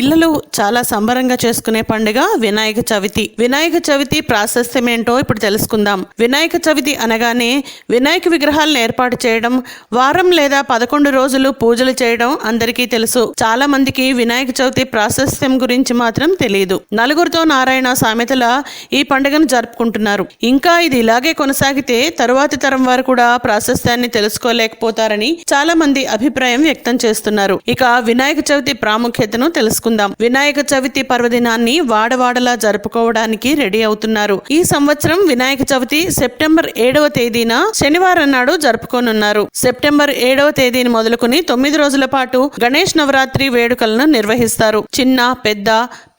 పిల్లలు చాలా సంబరంగా చేసుకునే పండుగ వినాయక చవితి. వినాయక చవితి ప్రాశస్త్యం ఏంటో ఇప్పుడు తెలుసుకుందాం. వినాయక చవితి అనగానే వినాయక విగ్రహాలను ఏర్పాటు చేయడం, వారం లేదా 11 రోజులు పూజలు చేయడం అందరికీ తెలుసు. చాలా మందికి వినాయక చవితి ప్రాశస్త్యం గురించి మాత్రం తెలియదు. నలుగురితో నారాయణ సామెతల ఈ పండుగను జరుపుకుంటున్నారు. ఇంకా ఇది ఇలాగే కొనసాగితే తరువాతి తరం వారు కూడా ప్రాశస్త్యాన్ని తెలుసుకోలేకపోతారని చాలా మంది అభిప్రాయం వ్యక్తం చేస్తున్నారు. ఇక వినాయక చవితి ప్రాముఖ్యతను తెలుసుకుందాం. వినాయక చవితి పర్వదినాన్ని వాడవాడలా జరుపుకోవడానికి రెడీ అవుతున్నారు. ఈ సంవత్సరం వినాయక చవితి సెప్టెంబర్ 7వ తేదీన శనివారం నాడు జరుపుకోనున్నారు. సెప్టెంబర్ 7వ తేదీని మొదలుకుని 9 రోజుల పాటు గణేష్ నవరాత్రి వేడుకలను నిర్వహిస్తారు. చిన్న పెద్ద,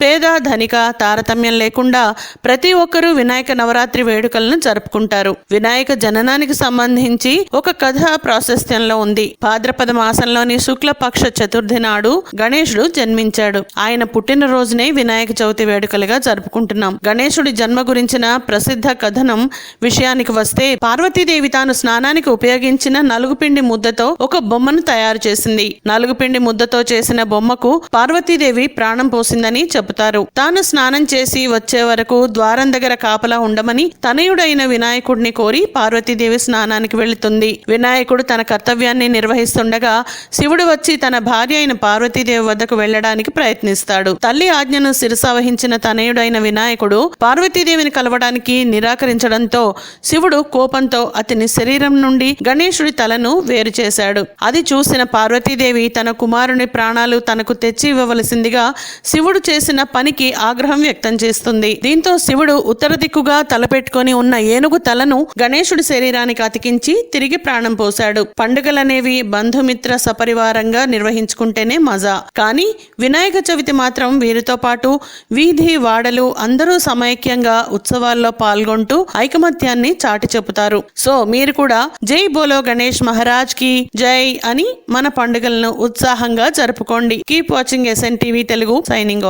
పేద ధనిక తారతమ్యం లేకుండా ప్రతి ఒక్కరూ వినాయక నవరాత్రి వేడుకలను జరుపుకుంటారు. వినాయక జననానికి సంబంధించి ఒక కథ ప్రాశస్త్యంలో ఉంది. భాద్రపద మాసంలోని శుక్లపక్ష చతుర్థి నాడు గణేశుడు జన్మించాడు. ఆయన పుట్టినరోజునే వినాయక చవితి వేడుకలుగా జరుపుకుంటున్నాం. గణేశుడి జన్మ గురించిన ప్రసిద్ధ కథనం విషయానికి వస్తే, పార్వతీదేవి తాను స్నానానికి ఉపయోగించిన నలుగుపిండి ముద్దతో ఒక బొమ్మను తయారు చేసింది. నలుగుపిండి ముద్దతో చేసిన బొమ్మకు పార్వతీదేవి ప్రాణం పోసిందని చెబుతారు. తాను స్నానం చేసి వచ్చే వరకు ద్వారం దగ్గర కాపలా ఉండమని తనయుడైన వినాయకుడిని కోరి పార్వతీదేవి స్నానానికి వెళుతుంది. వినాయకుడు తన కర్తవ్యాన్ని నిర్వహిస్తుండగా శివుడు వచ్చి తన భార్య అయిన పార్వతీదేవి వద్దకు వెళ్లడానికి ప్రయత్నిస్తాడు. తల్లి ఆజ్ఞను శిరసావహించిన తనయుడైన వినాయకుడు పార్వతీదేవిని కలవడానికి నిరాకరించడంతో శివుడు కోపంతో అతని శరీరం నుండి గణేశుడి తలను వేరు చేశాడు. అది చూసిన పార్వతీదేవి తన కుమారుని ప్రాణాలు తనకు తెచ్చి ఇవ్వవలసిందిగా శివుడు చేసిన పనికి ఆగ్రహం వ్యక్తం చేస్తుంది. దీంతో శివుడు ఉత్తర దిక్కుగా తలపెట్టుకొని ఉన్న ఏనుగు తలను గణేశుడి శరీరానికి అతికించి తిరిగి ప్రాణం పోశాడు. పండుగలనేవి బంధుమిత్ర సపరివారంగా నిర్వహించుకుంటేనే మజా. కానీ వినాయక చవితి మాత్రం వీరితో పాటు వీధి వాడలు అందరూ సమైక్యంగా ఉత్సవాల్లో పాల్గొంటూ ఐకమత్యాన్ని చాటి చెబుతారు. సో మీరు కూడా జై బోలో గణేష్ మహారాజ్ కి జై అని మన పండుగలను ఉత్సాహంగా జరుపుకోండి. Keep watching SN TV Telugu. Signing of.